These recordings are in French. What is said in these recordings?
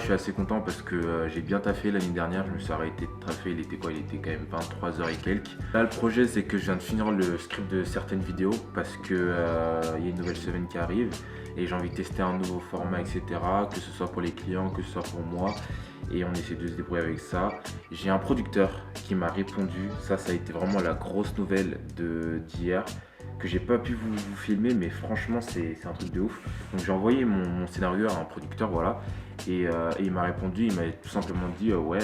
suis assez content parce que j'ai bien taffé l'année dernière. Je me suis arrêté de taffer, il était quoi? Il était quand même 23 heures et quelques. Là, le projet, c'est que je viens de finir le script de certaines vidéos parce que il y a une nouvelle semaine qui arrive et j'ai envie de tester un nouveau format, etc. Que ce soit pour les clients, que ce soit pour moi. Et on essaie de se débrouiller avec ça. J'ai un producteur qui m'a répondu. Ça a été vraiment la grosse nouvelle d'hier, que j'ai pas pu vous filmer, mais franchement c'est un truc de ouf. Donc j'ai envoyé mon scénario à un producteur, voilà, et il m'a répondu, il m'a tout simplement dit ouais,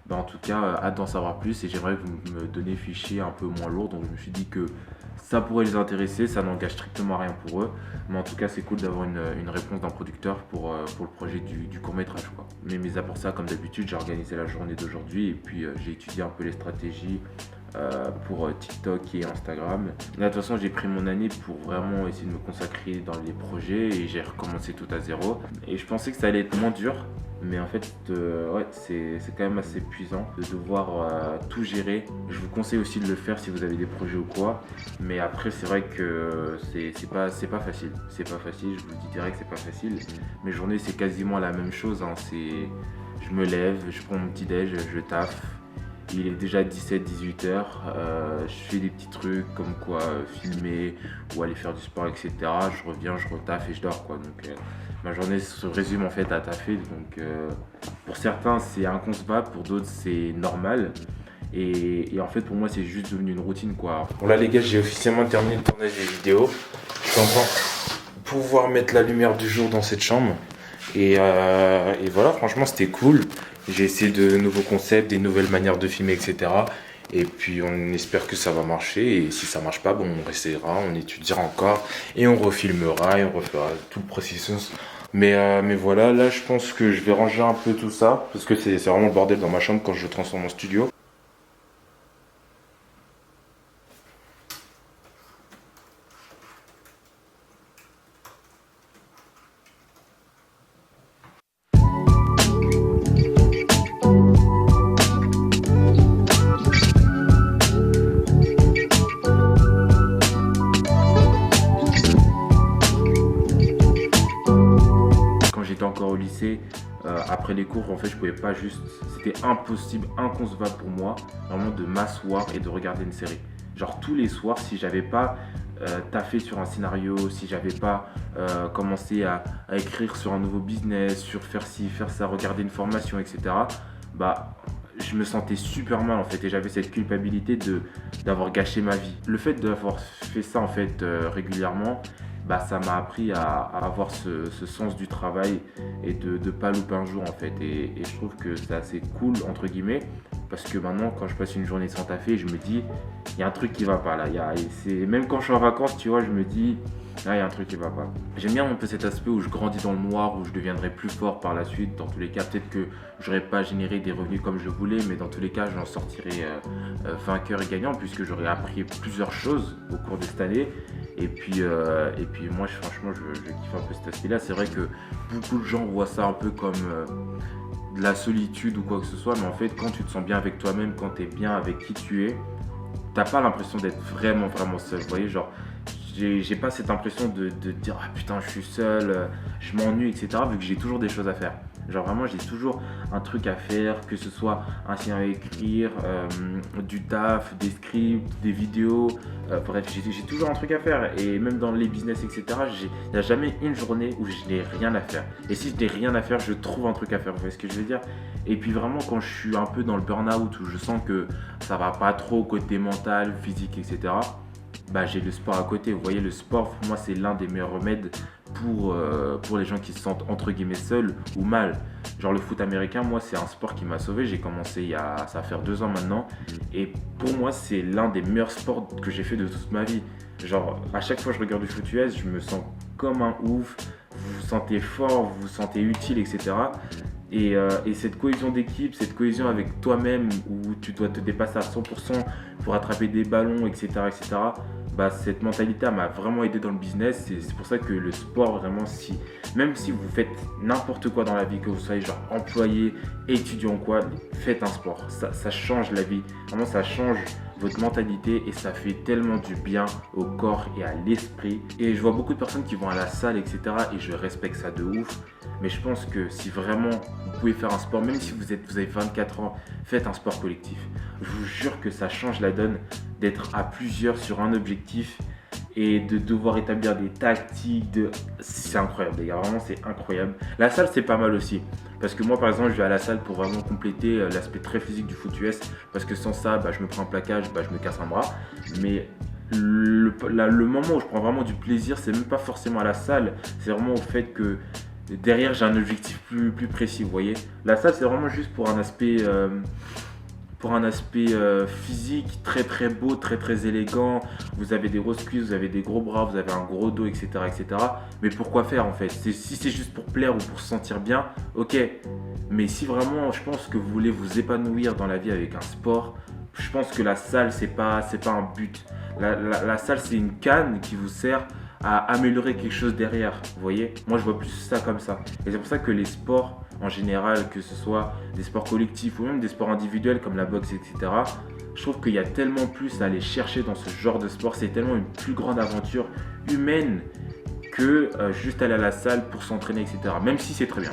bah en tout cas hâte d'en savoir plus et j'aimerais que vous me donniez fichier un peu moins lourd. Donc je me suis dit que ça pourrait les intéresser, ça n'engage strictement rien pour eux, mais en tout cas c'est cool d'avoir une réponse d'un producteur pour le projet du court métrage, quoi. Mais mis à part ça, comme d'habitude, j'ai organisé la journée d'aujourd'hui et puis j'ai étudié un peu les stratégies pour TikTok et Instagram. Là, de toute façon, j'ai pris mon année pour vraiment essayer de me consacrer dans les projets et j'ai recommencé tout à zéro. Et je pensais que ça allait être moins dur, mais en fait, ouais, c'est quand même assez épuisant de devoir tout gérer. Je vous conseille aussi de le faire si vous avez des projets ou quoi, mais après, c'est vrai que c'est pas facile. C'est pas facile, je vous le dis direct, c'est pas facile. Mes journées, c'est quasiment la même chose, hein. Je me lève, je prends mon petit déj, je taffe. Il est déjà 17-18 heures, je fais des petits trucs comme quoi filmer ou aller faire du sport, etc. Je reviens, je retaffe et je dors, quoi. Donc ma journée se résume en fait à taffer. Donc pour certains c'est inconcevable, pour d'autres c'est normal. Et en fait pour moi c'est juste devenu une routine, quoi. Bon là les gars, j'ai officiellement terminé le tournage des vidéos. Je suis content de pouvoir mettre la lumière du jour dans cette chambre. Et voilà, franchement c'était cool. J'ai essayé de nouveaux concepts, des nouvelles manières de filmer, etc. Et puis on espère que ça va marcher. Et si ça marche pas, bon, on essaiera, on étudiera encore et on refilmera et on refera tout le processus. Mais voilà, là je pense que je vais ranger un peu tout ça parce que c'est vraiment le bordel dans ma chambre quand je le transforme en studio. Quand j'étais encore au lycée, après les cours, en fait, je pouvais pas juste. C'était impossible, inconcevable pour moi, vraiment de m'asseoir et de regarder une série. Genre tous les soirs, si j'avais pas taffé sur un scénario, si j'avais pas commencé à écrire sur un nouveau business, sur faire ci, faire ça, regarder une formation, etc., bah je me sentais super mal en fait et j'avais cette culpabilité d'avoir gâché ma vie. Le fait d'avoir fait ça en fait régulièrement, bah, ça m'a appris à avoir ce sens du travail et de ne pas louper un jour en fait. Et je trouve que c'est assez cool entre guillemets parce que maintenant quand je passe une journée sans taffer, je me dis il y a un truc qui va pas là. Même quand je suis en vacances, tu vois, je me dis là il y a un truc qui va pas. J'aime bien un peu cet aspect où je grandis dans le noir, où je deviendrai plus fort par la suite. Dans tous les cas, peut-être que j'aurais pas généré des revenus comme je voulais, mais dans tous les cas, j'en sortirai vainqueur et gagnant puisque j'aurais appris plusieurs choses au cours de cette année. Et puis moi, franchement, je kiffe un peu cet aspect-là. C'est vrai que beaucoup de gens voient ça un peu comme de la solitude ou quoi que ce soit, mais en fait, quand tu te sens bien avec toi-même, quand tu es bien avec qui tu es, t'as pas l'impression d'être vraiment seul. Vous voyez, genre, j'ai pas cette impression de dire ah putain, je suis seul, je m'ennuie, etc. Vu que j'ai toujours des choses à faire. Genre vraiment, j'ai toujours un truc à faire, que ce soit un scénario à écrire, du taf, des scripts, des vidéos. Bref, j'ai toujours un truc à faire. Et même dans les business, etc., il n'y a jamais une journée où je n'ai rien à faire. Et si je n'ai rien à faire, je trouve un truc à faire. Vous voyez ce que je veux dire? Et puis vraiment, quand je suis un peu dans le burn-out, où je sens que ça va pas trop côté mental, physique, etc., bah, j'ai le sport à côté. Vous voyez, le sport, pour moi, c'est l'un des meilleurs remèdes pour les gens qui se sentent entre guillemets seuls ou mal. Genre le foot américain, moi, c'est un sport qui m'a sauvé. J'ai commencé ça va faire 2 ans maintenant. Et pour moi, c'est l'un des meilleurs sports que j'ai fait de toute ma vie. Genre, à chaque fois que je regarde du foot US, je me sens comme un ouf. Vous vous sentez fort, vous vous sentez utile, etc. Et cette cohésion d'équipe, cette cohésion avec toi-même où tu dois te dépasser à 100% pour attraper des ballons, etc., etc., bah, cette mentalité m'a vraiment aidé dans le business. Et c'est pour ça que le sport, vraiment, même si vous faites n'importe quoi dans la vie, que vous soyez genre employé, étudiant ou quoi, faites un sport. Ça change la vie. Vraiment, ça change votre mentalité et ça fait tellement du bien au corps et à l'esprit. Et je vois beaucoup de personnes qui vont à la salle, etc. et je respecte ça de ouf. Mais je pense que si vraiment vous pouvez faire un sport, même si vous avez 24 ans, faites un sport collectif. Je vous jure que ça change la donne d'être à plusieurs sur un objectif et de devoir établir des tactiques. C'est incroyable, les gars, vraiment c'est incroyable. La salle, c'est pas mal aussi. Parce que moi, par exemple, je vais à la salle pour vraiment compléter l'aspect très physique du foot US. Parce que sans ça, je me prends un plaquage, je me casse un bras. Mais le moment où je prends vraiment du plaisir, c'est même pas forcément à la salle. C'est vraiment au fait que derrière, j'ai un objectif plus précis, vous voyez. La salle, c'est vraiment juste pour un aspect physique très très beau, très très élégant. Vous avez des grosses cuisses, vous avez des gros bras, vous avez un gros dos, etc. etc. Mais pourquoi faire en fait? Si c'est juste pour plaire ou pour se sentir bien, ok. Mais si vraiment je pense que vous voulez vous épanouir dans la vie avec un sport, je pense que la salle, c'est pas un but. La salle, c'est une canne qui vous sert à améliorer quelque chose derrière. Vous voyez? Moi, je vois plus ça comme ça. Et c'est pour ça que les sports, en général, que ce soit des sports collectifs ou même des sports individuels comme la boxe, etc., je trouve qu'il y a tellement plus à aller chercher dans ce genre de sport. C'est tellement une plus grande aventure humaine que juste aller à la salle pour s'entraîner, etc. Même si c'est très bien.